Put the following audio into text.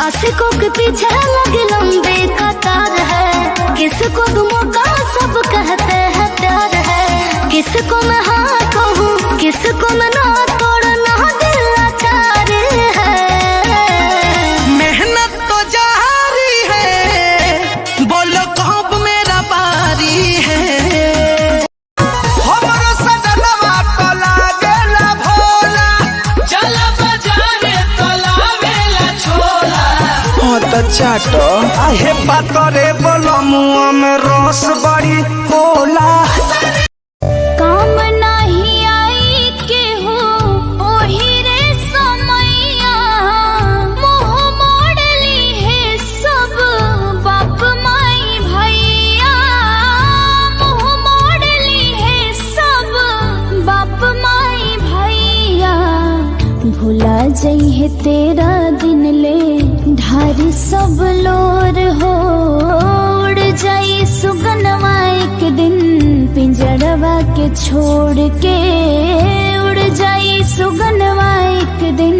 आशिकों के पीछे लगे लंबे कतार है, किसको तुम का सब कहते हैं प्यार है। किसको मैं हाँ कहूँ किसको मैं ना, तोड़ना दिल लाचार है। मेहनत तो जारी है, बोलो कब मेरा बारी है। हमरो सजनवा तो लागेला भोला, चला बाजारे तो लावेला छोला। हाँ तो चाटो आहे पातरे बोलो मुँह में रस बड़ी होला। काम नहीं आई के हो ओही रे समैया, मुँह मोड़ ली है सब बाप माई भैया। मुँह मोड़ ली है सब बाप माई भैया। भुला जाइ है तेरा दिन ले ढारी सब लोर हो, उड़ जाई सुगनवा एक दिन पिंजड़वा के छोड़ के। उड़ जाई सुगनवा एक दिन